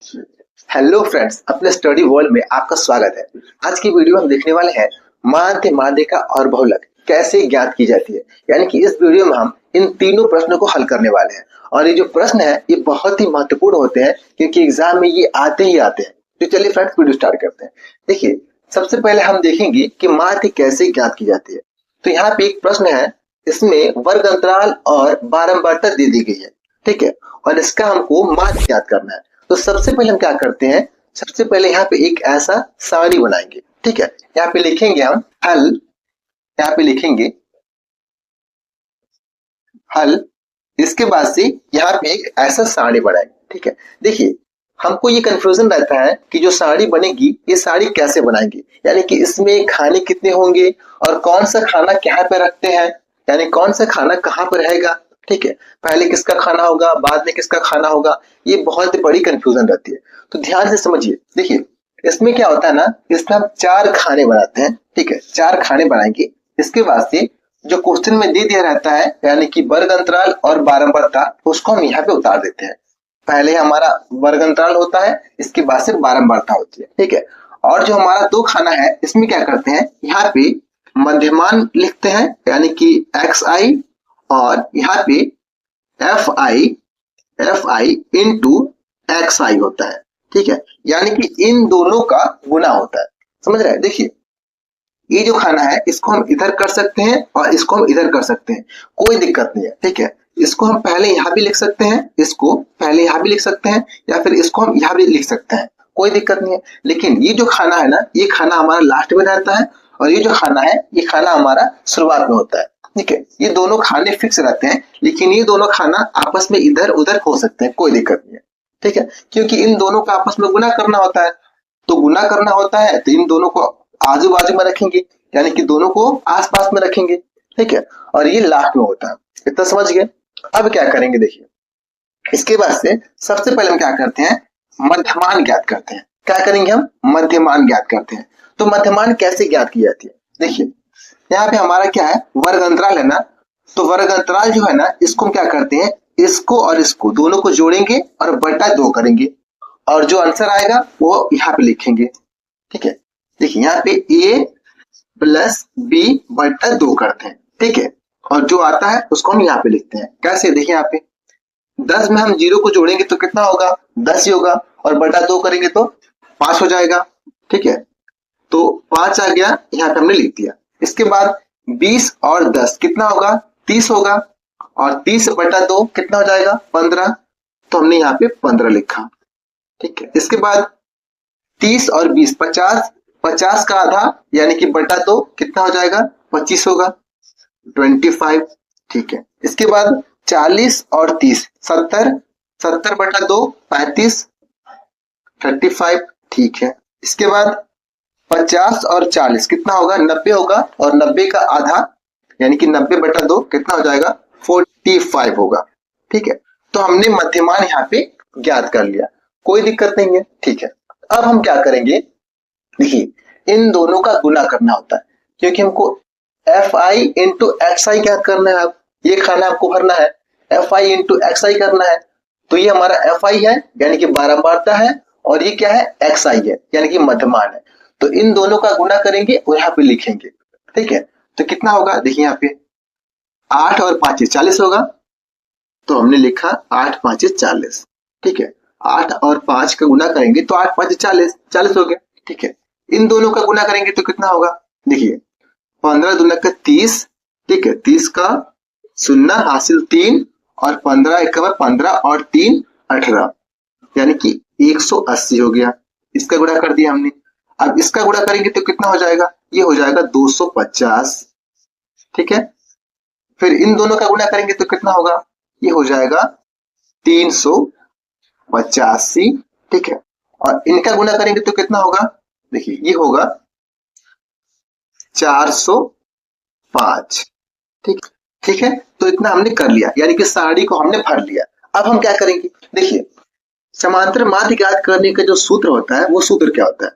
Hello friends, अपने study world में आपका स्वागत है। आज की वीडियो हम देखने वाले हैं माध्य माध्यिका और बहुलक कैसे ज्ञात की जाती है। यानी कि इस वीडियो में हम इन तीनों प्रश्नों को हल करने वाले हैं और ये जो प्रश्न है ये बहुत ही महत्वपूर्ण होते हैं क्योंकि एग्जाम में ये आते ही आते हैं। तो चलिए फ्रेंड्स वीडियो स्टार्ट करते हैं। देखिए, सबसे पहले हम देखेंगे कि माध्य कैसे ज्ञात की जाती है। तो यहाँ पे एक प्रश्न है, इसमें वर्ग अंतराल और बारंबारता दे दी गई है, ठीक है, और इसका हमको माध्य ज्ञात करना है। तो सबसे पहले हम क्या करते हैं, सबसे पहले यहाँ पे एक ऐसा सारणी बनाएंगे, ठीक है। यहाँ पे लिखेंगे हम हल, यहाँ पे लिखेंगे हल। इसके बाद से यहाँ पे एक ऐसा सारणी बनाएंगे, ठीक है। देखिए, हमको ये कंफ्यूजन रहता है कि जो सारणी बनेगी ये सारणी कैसे बनाएंगे, यानी कि इसमें खाने कितने होंगे और कौन सा खाना कहाँ पे रखते हैं, यानी कौन सा खाना कहाँ पर रहेगा, ठीक है। पहले किसका खाना होगा, बाद में किसका खाना होगा, ये बहुत बड़ी कंफ्यूजन रहती है। तो ध्यान से समझिए। देखिए, इसमें क्या होता है ना, इसमें हम 4 खाने बनाते हैं, ठीक है, 4 खाने बनाएंगे। इसके बाद से जो क्वेश्चन में दे दिया रहता है यानी कि वर्ग अंतराल और बारंबारता, उसको हम यहाँ पे उतार देते हैं। पहले हमारा वर्ग अंतराल होता है, इसके बाद से बारंबारता होती है, ठीक है। और जो हमारा 2 खाना है इसमें क्या करते हैं, यहाँ पे मध्यमान लिखते हैं यानी कि xi, और यहाँ पे fi इंटू xi होता है, ठीक है। यानी कि इन दोनों का गुना होता है, समझ रहे हैं। देखिए, ये जो खाना है इसको हम इधर कर सकते हैं और इसको हम इधर कर सकते हैं, कोई दिक्कत नहीं है, ठीक है। इसको हम पहले यहाँ भी लिख सकते हैं, इसको पहले यहाँ भी लिख सकते हैं, या फिर इसको हम यहाँ भी लिख सकते हैं, कोई दिक्कत नहीं है। लेकिन ये जो खाना है ना, ये खाना हमारा लास्ट में रहता है और ये जो खाना है ये खाना हमारा शुरुआत में होता है, ठीक है। ये दोनों खाने फिक्स रहते हैं, लेकिन ये दोनों खाना आपस में इधर उधर हो सकते हैं, कोई दिक्कत नहीं है, ठीक है। क्योंकि इन दोनों का आपस में गुना करना होता है, तो गुना करना होता है तो इन दोनों को आजू बाजू में रखेंगे, यानी कि दोनों को आस पास में रखेंगे, ठीक है। और ये लास्ट में होता है, इतना समझ गए। अब क्या करेंगे, देखिए, इसके बाद से सबसे पहले हम क्या करते हैं, मध्यमान ज्ञात करते हैं। क्या करेंगे, हम मध्यमान ज्ञात करते हैं। तो मध्यमान कैसे ज्ञात की जाती है, देखिए, यहाँ पे हमारा क्या है, वर्ग अंतराल है ना। तो वर्ग अंतराल जो है ना, इसको हम क्या करते हैं, इसको और इसको दोनों को जोड़ेंगे और बटा 2 करेंगे और जो आंसर आएगा वो यहाँ पे लिखेंगे, ठीक है। देखिए, यहाँ पे a प्लस बी बटा 2 करते हैं, ठीक है, और जो आता है उसको हम यहाँ पे लिखते हैं। कैसे, देखिए, यहाँ पे 10 में हम 0 को जोड़ेंगे तो कितना होगा, 10 ही होगा, और बटा 2 करेंगे तो 5 हो जाएगा, ठीक है। तो 5 आ गया, यहाँ पे हमने लिख दिया। इसके बाद 20 और 10 कितना होगा, 30 होगा, और 30 बटा 2 कितना हो जाएगा, 15, तो हमने यहाँ पे 15 लिखा, ठीक है। इसके बाद 30 और 20 50, 50 का आधा यानी कि बटा 2 कितना हो जाएगा, 25 होगा, 25, ठीक है। इसके बाद 40 और 30 70, 70 बटा 2 35, 35, ठीक है। इसके बाद 50 और 40 कितना होगा, 90 होगा, और 90 का आधा यानी कि 90 बटा 2 कितना हो जाएगा, 45 होगा, ठीक है। तो हमने मध्यमान यहाँ पे ज्ञात कर लिया, कोई दिक्कत नहीं है, ठीक है। अब हम क्या करेंगे, देखिए, इन दोनों का गुना करना होता है क्योंकि हमको fi इंटू xi क्या करना है, अब ये खाना आपको भरना है, fi इंटू xi करना है। तो ये हमारा fi है यानी कि बारंबारता है, और ये क्या है, xi है यानी कि मध्यमान है। तो इन दोनों का गुना करेंगे और यहाँ पे लिखेंगे, ठीक है। तो कितना होगा, देखिए, यहाँ पे 8 और 5 40 होगा, तो हमने लिखा 8 5 40, ठीक है। 8 और 5 का गुना करेंगे तो 8 5 40, 40 हो गया, ठीक है। इन दोनों का गुना करेंगे तो कितना होगा, देखिए, 15 दूना का 30, ठीक है, 30 का शून्य हासिल 3, और 15 एक 15 और 3 18, यानी कि 180 हो गया। इसका गुणा कर दिया हमने। अब इसका गुणा करेंगे तो कितना हो जाएगा, ये हो जाएगा 250, ठीक है। फिर इन दोनों का गुणा करेंगे तो कितना होगा, ये हो जाएगा 385, ठीक है। और इनका गुणा करेंगे तो कितना होगा, देखिए, ये होगा 405, ठीक, ठीक है। तो इतना हमने कर लिया, यानी कि सारणी को हमने भर लिया। अब हम क्या करेंगे, देखिए, समांतर माध्य ज्ञात करने का जो सूत्र होता है वो सूत्र क्या होता है,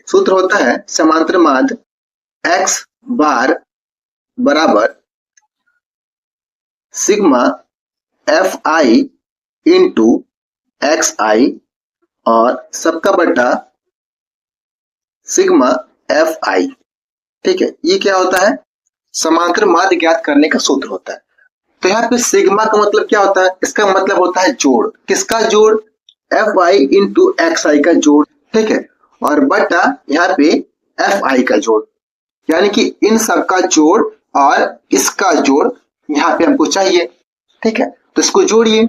सूत्र होता है समांतर माध्य x बार बराबर सिग्मा fi इंटू xi और सबका बटा सिग्मा एफ आई। ठीक है, ये क्या होता है? समांतर माध्य ज्ञात करने का सूत्र होता है। तो यहाँ पे सिग्मा का मतलब क्या होता है? इसका मतलब होता है जोड़। किसका जोड़? एफ आई इंटू एक्स आई का जोड़। ठीक है, और बटा यहाँ पे एफ आई का जोड़, यानी कि इन सब का जोड़ और इसका जोड़ यहाँ पे हमको चाहिए। ठीक है, तो इसको जोड़िए,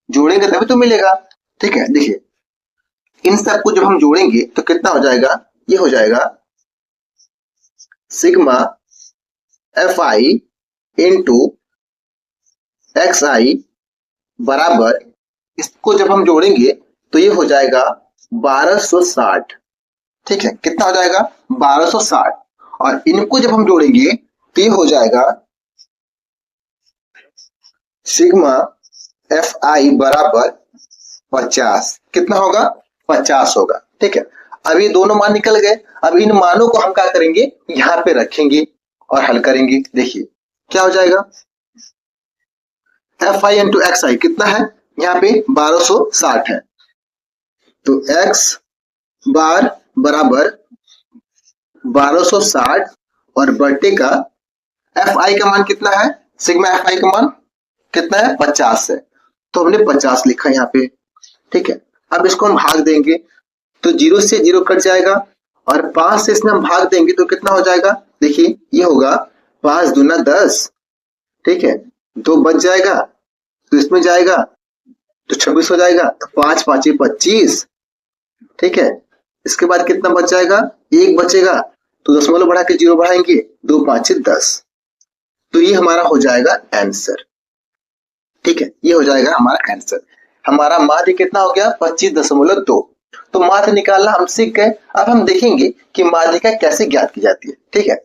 जोड़ेंगे तभी तो मिलेगा। ठीक है, देखिए इन सब को जब हम जोड़ेंगे तो कितना हो जाएगा? ये हो जाएगा sigma f i into x i बराबर, इसको जब हम जोड़ेंगे तो ये हो जाएगा 1260। ठीक है, कितना हो जाएगा? 1260। और इनको जब हम जोड़ेंगे तो ये हो जाएगा सिग्मा एफ आई बराबर 50। कितना होगा? 50 होगा। ठीक है, अब ये दोनों मान निकल गए। अब इन मानों को हम क्या करेंगे? यहाँ पे रखेंगे और हल करेंगे। देखिए क्या हो जाएगा? एफ आई इंटू एक्स आई कितना है? यहाँ पे 1260 है, तो एक्स बार बराबर 1260 और बटे का एफ आई का मान कितना है? सिग्मा एफ आई का मान कितना है? 50 है, तो हमने 50 लिखा यहाँ पे। ठीक है, अब इसको हम भाग देंगे तो 0 से 0 कट जाएगा और 5 से इसमें हम भाग देंगे तो कितना हो जाएगा? देखिए ये होगा 5 दूना 10। ठीक है, 2 बच जाएगा तो इसमें जाएगा तो 26 हो जाएगा, तो 5 5 25। ठीक है, इसके बाद कितना बच जाएगा? 1 बचेगा, तो दशमलव बढ़ा के 0 बढ़ाएंगे, 2 5 10। तो ये हमारा हो जाएगा आंसर। ठीक है, ये हो जाएगा हमारा आंसर। हमारा माध्य कितना हो गया? 25.2। तो माध्य निकालना हम सीख गए। अब हम देखेंगे कि माध्यिका कैसे ज्ञात की जाती है। ठीक है,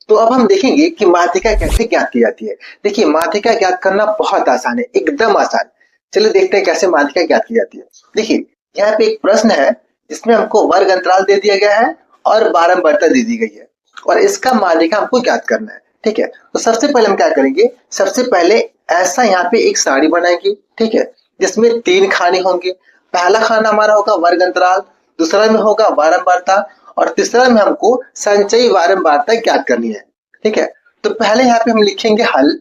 तो अब हम देखेंगे कि माध्यिका कैसे ज्ञात की जाती है। देखिए माध्यिका ज्ञात करना बहुत आसान है, एकदम आसान। चलिए देखते हैं कैसे माध्यिका ज्ञात की जाती है। देखिए यहाँ पे एक प्रश्न है जिसमें हमको वर्ग अंतराल दे दिया गया है और बारंबारता दे दी गई है और इसका माध्यिका हमको ज्ञात करना है। ठीक है, तो सबसे पहले हम क्या करेंगे? सबसे पहले ऐसा यहाँ पे एक सारणी बनाएंगे। ठीक है, जिसमें 3 खाने होंगे। पहला खाना हमारा होगा वर्ग अंतराल, दूसरा में होगा बारंबारता और तीसरा में हमको संचयी बारंबारता ज्ञात करनी है। ठीक है, तो पहले यहाँ पे हम लिखेंगे हल।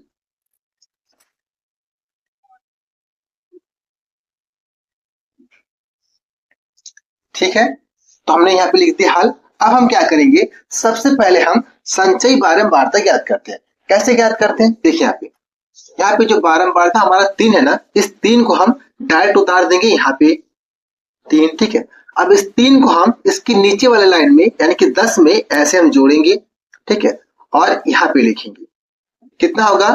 ठीक है, तो हमने यहाँ पे लिख दिया हल। अब हम क्या करेंगे? सबसे पहले हम संचयी बारंबारता ज्ञात करते हैं। कैसे ज्ञात करते हैं? देखिए यहाँ पे जो बारंबारता हमारा 3 है ना, इस 3 को हम डायरेक्ट उतार देंगे यहाँ पे 3। ठीक है, अब इस 3 को हम इसकी नीचे वाले लाइन में यानी कि 10 में ऐसे हम जोड़ेंगे। ठीक है, और यहाँ पे लिखेंगे कितना होगा?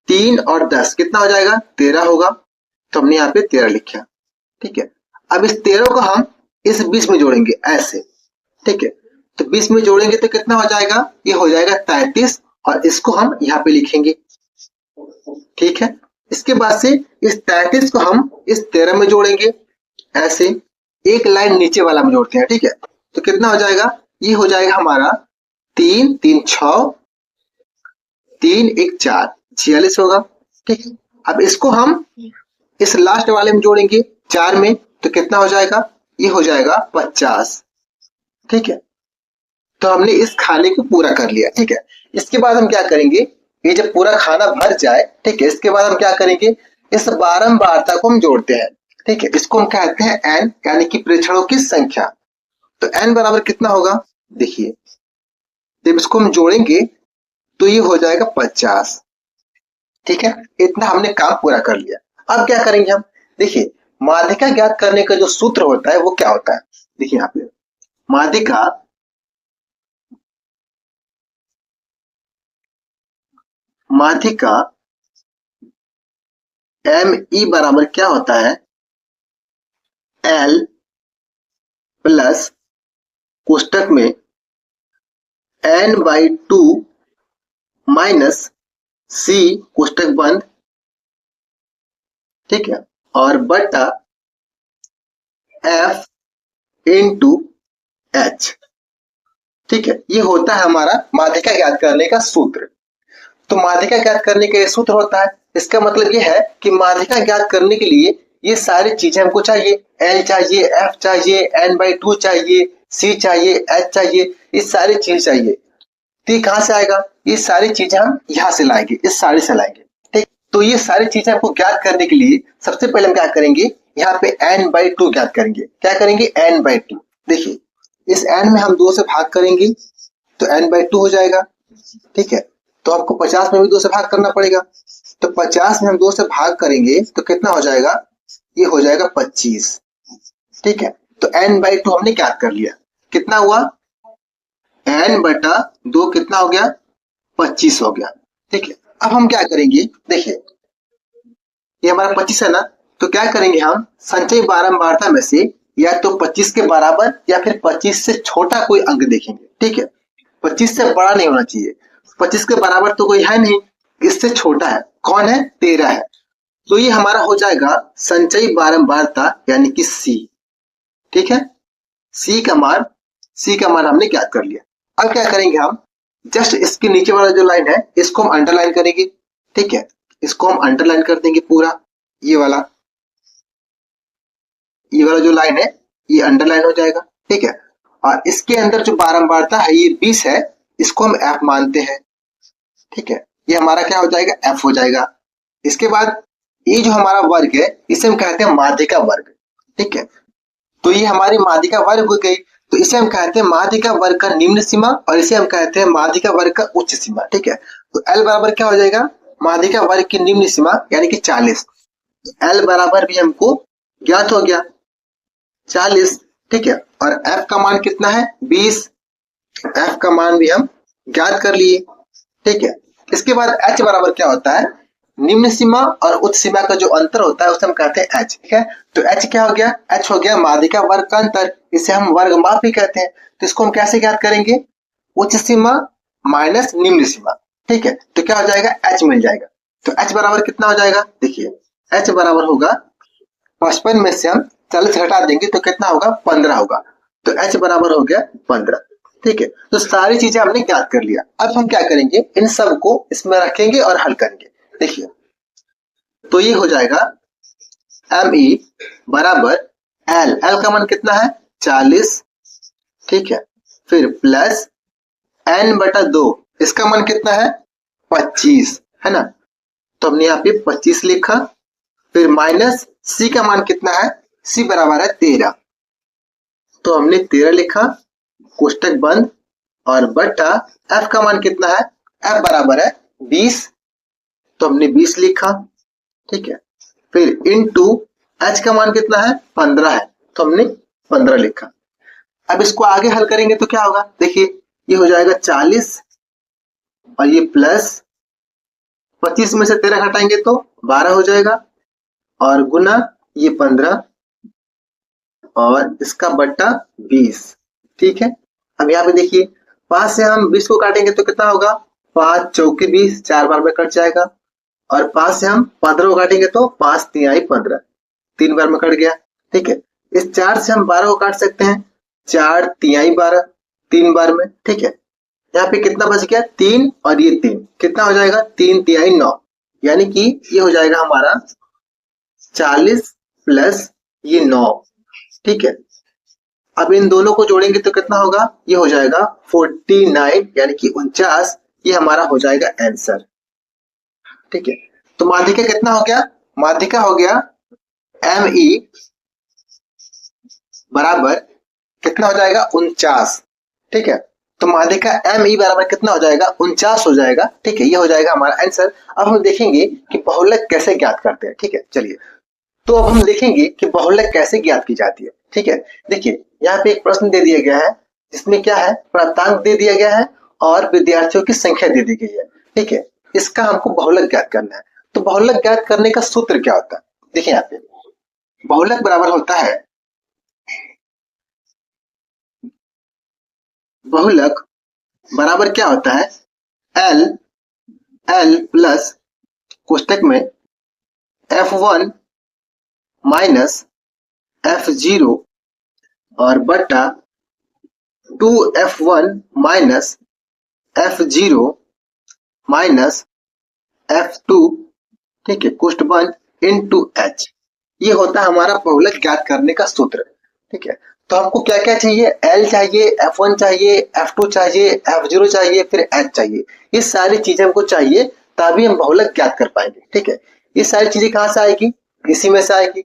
3 और 10 कितना हो जाएगा? 13 होगा, तो हमने यहाँ पे 13 लिखा। ठीक है, अब इस 13 को हम इस 20 में जोड़ेंगे ऐसे। ठीक है, तो 20 में जोड़ेंगे तो कितना हो जाएगा? ये हो जाएगा 33 और इसको हम यहाँ पे लिखेंगे। ठीक है, इसके बाद से इस 33 को हम इस 13 में जोड़ेंगे ऐसे, एक लाइन नीचे वाला में जोड़ते हैं। ठीक है, तो कितना हो जाएगा? ये हो जाएगा हमारा 3 3 6 3 1 4 46 होगा। ठीक है, अब इसको हम इस लास्ट वाले में जोड़ेंगे 4 में, तो कितना हो जाएगा? ये हो जाएगा 50। ठीक है, तो हमने इस खाने को पूरा कर लिया। ठीक है, इसके बाद हम क्या करेंगे? ये जब पूरा खाना भर जाए, ठीक है, इसके बाद हम क्या करेंगे? इस बारंबारता को हम जोड़ते हैं। ठीक है, इसको हम कहते हैं n, यानी कि प्रेक्षणों की संख्या। तो n बराबर कितना होगा? देखिए जब इसको हम जोड़ेंगे तो ये हो जाएगा 50। ठीक है, इतना हमने काम पूरा कर लिया। अब क्या करेंगे हम? देखिए माध्यिका ज्ञात करने का जो सूत्र होता है वो क्या होता है? देखिए यहाँ पे माध्यिका एम ई बराबर क्या होता है? L प्लस कोष्टक में n/2 माइनस C कोष्टक बंद। ठीक है, और बटा F इंटू H। ठीक है, ये होता है हमारा माध्यिका ज्ञात करने का सूत्र। तो माध्यिका ज्ञात करने का ये सूत्र होता है। इसका मतलब ये है कि माध्यिका ज्ञात करने के लिए ये सारी चीजें हमको चाहिए, L चाहिए, F चाहिए, n/2 चाहिए, C चाहिए, H चाहिए, ये सारी चीज चाहिए। तो ये कहाँ से आएगा? ये सारी चीजें हम यहाँ से लाएंगे, इस सारी से लाएंगे। ठीक, तो ये सारी चीजें हमको ज्ञात करने के लिए सबसे पहले हम क्या करेंगे, यहाँ पे n/2 ज्ञात करेंगे। क्या करेंगे? n/2। देखिए इस n में हम 2 से भाग करेंगे तो n/2 हो जाएगा। ठीक है, तो आपको 50 में भी 2 से भाग करना पड़ेगा, तो 50 में हम 2 से भाग करेंगे तो कितना हो जाएगा? ये हो जाएगा 25। ठीक है, तो n/2 हमने ज्ञात कर लिया। कितना हुआ? n/2 कितना हो गया? 25 हो गया। ठीक है, अब हम क्या करेंगे, देखिए ये हमारा 25 है ना, तो क्या करेंगे हम संचयी बारंबारता में से या तो 25 के बराबर या फिर 25 से छोटा कोई अंक देखेंगे। ठीक है, 25 से बड़ा नहीं होना चाहिए, 25 के बराबर तो कोई है नहीं, इससे छोटा है। कौन है? 13 है। तो ये हमारा हो जाएगा संचयी बारंबारता यानी कि C। ठीक है, C का मान हमने ज्ञात कर लिया। अब क्या करेंगे हम, जस्ट इसके नीचे वाला जो लाइन है इसको हम अंडरलाइन करेंगे। ठीक है, इसको हम अंडरलाइन कर देंगे पूरा, ये वाला जो लाइन है ये अंडरलाइन हो जाएगा। ठीक है, और इसके अंदर जो बारंबारता है ये 20 है, इसको हम F मानते हैं। ठीक है, ये हमारा क्या हो जाएगा? F हो जाएगा। इसके बाद ये जो हमारा वर्ग है इसे हम कहते हैं माध्यिका वर्ग। ठीक है, तो ये हमारी माध्यिका वर्ग हो गई, तो इसे हम कहते हैं माध्यिका वर्ग का निम्न सीमा और इसे हम कहते हैं माध्यिका वर्ग का उच्च सीमा। ठीक है, तो L बराबर क्या हो जाएगा? माध्यिका वर्ग की निम्न सीमा यानी कि 40। L बराबर भी हमको ज्ञात हो गया 40। ठीक है, और F का मान कितना है? 20। F का मान भी हम ज्ञात कर लिए। ठीक है, इसके बाद H बराबर क्या होता है? निम्न सीमा और उच्च सीमा का जो अंतर होता है उसे हम कहते हैं H। ठीक है, तो H क्या हो गया? H हो गया माध्यिका वर्ग का अंतर, इसे हम वर्ग माप भी कहते हैं। तो इसको हम कैसे ज्ञात करेंगे? उच्च सीमा माइनस निम्न सीमा। ठीक है, तो क्या हो जाएगा? H मिल जाएगा। तो H बराबर कितना हो जाएगा? देखिए H बराबर होगा 55 में से हम 40 घटा देंगे तो कितना होगा? 15 होगा। तो H बराबर हो गया 15। ठीक है, तो सारी चीजें हमने ज्ञात कर लिया। अब हम क्या करेंगे, इन सब को इसमें रखेंगे और हल करेंगे। देखिए तो ये हो जाएगा ME बराबर L का मान कितना है? 40। ठीक है, फिर प्लस n/2 इसका मान कितना है? 25 है ना, तो हमने यहाँ पे 25 लिखा। फिर माइनस C का मान कितना है? C बराबर है 13, तो हमने 13 लिखा, कोष्टक बंद, और बटा F का मान कितना है? F बराबर है 20, तो हमने 20 लिखा। ठीक है, फिर इनटू H का मान कितना है? 15 है, तो हमने 15 लिखा। अब इसको आगे हल करेंगे तो क्या होगा? देखिए ये हो जाएगा 40 और ये प्लस 25 में से 13 घटाएंगे तो 12 हो जाएगा, और गुना ये 15 और इसका बट्टा 20। ठीक है, अब यहाँ पे देखिए 5 से हम 20 को काटेंगे तो कितना होगा? 5 चौके 20, 4 बार में कट जाएगा, और 5 से हम 15 को काटेंगे तो 5 तिहाई 15, 3 बार में कट गया। ठीक है, इस 4 से हम 12 को काट सकते हैं, 4 तिहाई 12, 3 बार में। ठीक है, यहाँ पे कितना बच गया? 3 और ये 3 कितना हो जाएगा? 3 तिहाई 9, यानी कि ये हो जाएगा हमारा 40 प्लस ये 9। ठीक है, अब इन दोनों को जोड़ेंगे तो कितना होगा? ये हो जाएगा 49 यानी कि 49, ये हमारा हो जाएगा आंसर। ठीक है, तो माध्यिका कितना हो गया? माध्यिका हो गया ME बराबर कितना हो जाएगा? 49। ठीक है, तो माध्यिका ME बराबर कितना हो जाएगा? 49 हो जाएगा। ठीक है, ये हो जाएगा हमारा आंसर। अब हम देखेंगे कि बहुलक कैसे ज्ञात करते हैं। ठीक है, चलिए तो अब हम देखेंगे कि बहुलक कैसे ज्ञात की जाती है। ठीक है, देखिए यहाँ पे एक प्रश्न दे दिया गया है जिसमें क्या है? प्राप्तांक दे दिया गया है और विद्यार्थियों की संख्या दे दी गई है। ठीक है, इसका हमको बहुलक ज्ञात करना है। तो बहुलक ज्ञात करने का सूत्र क्या होता है? देखिए यहाँ पे बहुलक बराबर होता है, बहुलक बराबर क्या होता है? L प्लस कोष्टक में F1 माइनस F0 और बटा 2F1 minus F0 minus F2। ठीक है, कोष्टक बंद, इनटू H। ये होता है हमारा बहुलक ज्ञात करने का सूत्र। ठीक है, तो हमको क्या क्या चाहिए, L चाहिए, F1 चाहिए, F2 चाहिए, F0 चाहिए, फिर H चाहिए। ये सारी चीजें हमको चाहिए, तभी हम बहुलक ज्ञात कर पाएंगे। ठीक है, ये सारी चीजें कहाँ से आएगी, इसी में से आएगी।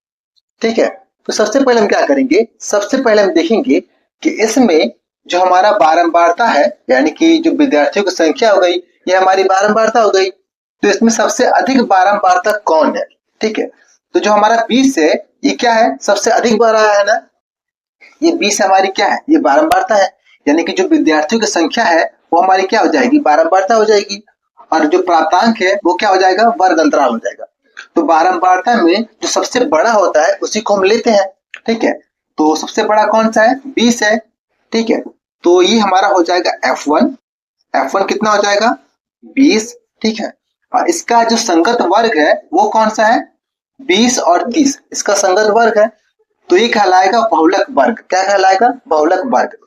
ठीक है, तो सबसे पहले हम क्या करेंगे, सबसे पहले हम देखेंगे कि इसमें जो हमारा बारंबारता है, यानी कि जो विद्यार्थियों की संख्या हो गई, ये हमारी बारंबारता हो गई। तो इसमें सबसे अधिक बारंबारता कौन है। ठीक है, तो जो हमारा 20 है, ये क्या है, सबसे अधिक बार आया है ना। ये 20 हमारी क्या है, ये बारंबारता है, यानी कि जो विद्यार्थियों की संख्या है वो हमारी क्या हो जाएगी, बारंबारता हो जाएगी। और जो प्राप्तांक है वो क्या हो जाएगा, वर्ग अंतराल हो जाएगा। तो बारंबारता में जो सबसे बड़ा होता है उसी को हम लेते हैं। ठीक है, तो सबसे बड़ा कौन सा है, 20 है। ठीक है, तो ये हमारा हो जाएगा F1। F1 कितना हो जाएगा, 20। ठीक है, और इसका जो संगत वर्ग है वो कौन सा है, 20 और 30, इसका संगत वर्ग है। तो ये कहलाएगा बहुलक वर्ग। क्या कहलाएगा, बहुलक वर्ग।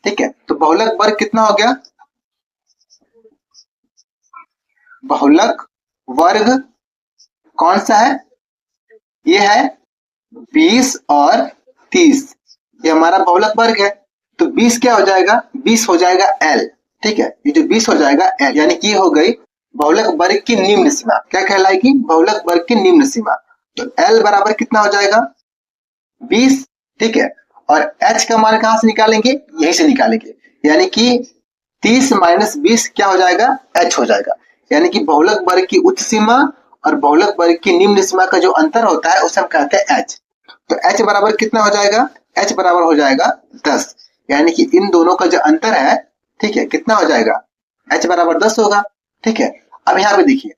ठीक है, तो बहुलक वर्ग कितना हो गया, बहुलक वर्ग कौन सा है, ये है 20 और 30, ये हमारा बहुलक वर्ग है। तो 20 क्या हो जाएगा, 20 हो जाएगा L। ठीक है, ये जो 20 हो जाएगा L, यानी कि ये हो गई बहुलक वर्ग की निम्न सीमा। क्या कहलाएगी, बहुलक वर्ग की निम्न सीमा। तो L बराबर कितना हो जाएगा, 20। ठीक है, और H का मान कहां से निकालेंगे, यहीं से निकालेंगे, यानी कि 30 माइनस 20 क्या हो जाएगा, H हो जाएगा। यानी कि बहुलक वर्ग की उच्च सीमा और बहुलक वर्ग की निम्न सीमा का जो अंतर होता है उसे हम कहते हैं H। तो H बराबर कितना हो जाएगा, H बराबर हो जाएगा 10। यानी कि इन दोनों का जो अंतर है, ठीक है, कितना हो जाएगा, H बराबर 10 होगा। ठीक है, अब यहाँ पे देखिए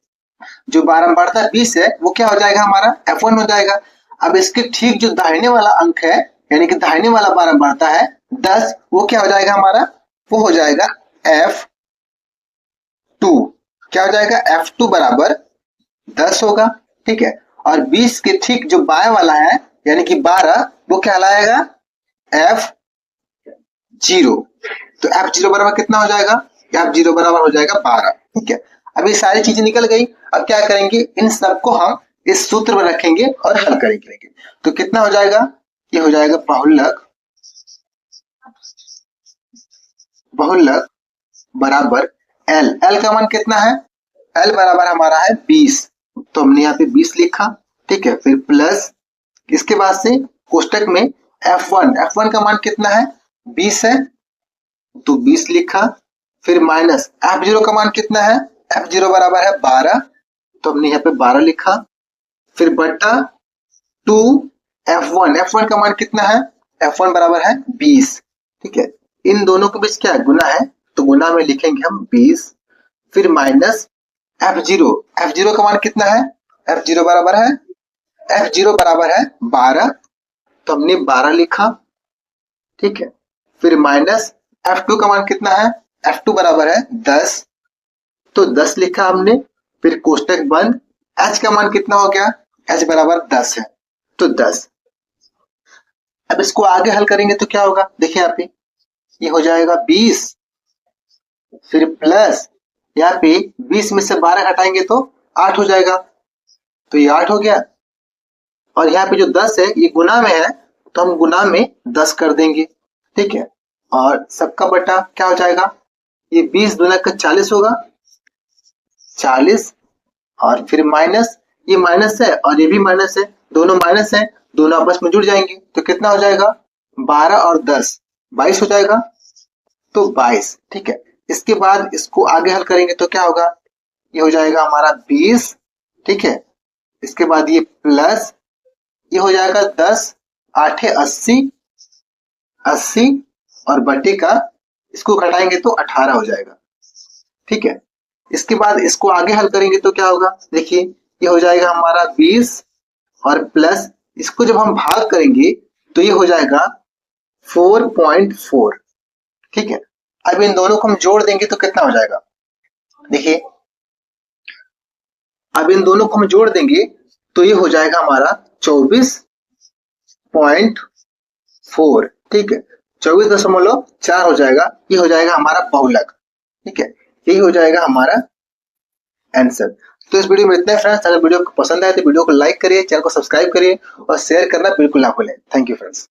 जो बारंबारता 20 है वो क्या हो जाएगा, हमारा F1 हो जाएगा। अब इसके ठीक जो दाहिने वाला अंक है, यानी कि दाहिने वाला बारंबारता है 10, वो क्या हो जाएगा हमारा, वो हो जाएगा F2। क्या हो जाएगा, F2 बराबर 10 होगा। ठीक है, और 20 के ठीक जो बाएं वाला है यानी कि 12, वो कहलाएगा F0। तो F0 बराबर कितना हो जाएगा, F0 बराबर हो जाएगा 12। ठीक है, अब ये सारी चीजें निकल गई। अब क्या करेंगे, इन सबको हम इस सूत्र में रखेंगे और हल करेंगे। तो कितना हो जाएगा, ये हो जाएगा बहुलक, बहुलक बराबर L। L का मान कितना है, L बराबर हमारा है 20, तो हमने यहाँ पे 20 लिखा। ठीक है, फिर प्लस इसके बाद से कोष्टक में F1 का मान कितना है, 20 है, तो 20 लिखा। फिर माइनस F0 का मान कितना है, F0 बराबर है 12, तो हमने यहाँ पे 12 लिखा। फिर बटा 2 F1 का मान कितना है, F1 बराबर है 20। ठीक है, इन दोनों के बीच क्या है, गुना है, तो गुना में लिखेंगे हम 20। फिर माइनस F0 का मान कितना है, F0 बराबर है 12, तो हमने 12 लिखा। ठीक है, फिर माइनस F2 का मान कितना है, F2 बराबर है 10, तो 10 लिखा हमने। फिर कोष्टक बंद। H का मान कितना हो गया, H बराबर 10 है, तो 10। अब इसको आगे हल करेंगे तो क्या होगा, देखिए यहाँ पे ये हो जाएगा 20, फिर प्लस यहाँ पे 20 में से 12 हटाएंगे तो 8 हो जाएगा, तो ये 8 हो गया। और यहाँ पे जो 10 है ये गुना में है, तो हम गुना में 10 कर देंगे। ठीक है, और सबका बटा क्या हो जाएगा, ये 20 दूना का 40 होगा, 40। और फिर माइनस, ये माइनस है और ये भी माइनस है, दोनों माइनस है, दोनों आपस में जुड़ जाएंगे, तो कितना हो जाएगा, 12 और 10 22 हो जाएगा, तो 22। ठीक है, इसके बाद इसको आगे हल करेंगे तो क्या होगा, ये हो जाएगा हमारा 20। ठीक है, इसके बाद ये प्लस, ये हो जाएगा 10 8 80, 80 और बटे का इसको घटाएंगे तो 18 हो जाएगा। ठीक है, इसके बाद इसको आगे हल करेंगे तो क्या होगा, देखिए ये हो जाएगा हमारा 20 और प्लस इसको जब हम भाग करेंगे तो ये हो जाएगा 4.4। ठीक है, अब इन दोनों को हम जोड़ देंगे तो कितना हो जाएगा, देखिए अब इन दोनों को हम जोड़ देंगे तो ये हो जाएगा हमारा 24.4। ठीक है, 24.4 हो जाएगा, ये हो जाएगा हमारा बहुलक। ठीक है, यही हो जाएगा हमारा आंसर। तो इस वीडियो में इतना है फ्रेंड्स। अगर वीडियो को पसंद आए तो वीडियो को लाइक करिए, चैनल को सब्सक्राइब करिए और शेयर करना बिल्कुल ना भूलें। Thank you friends.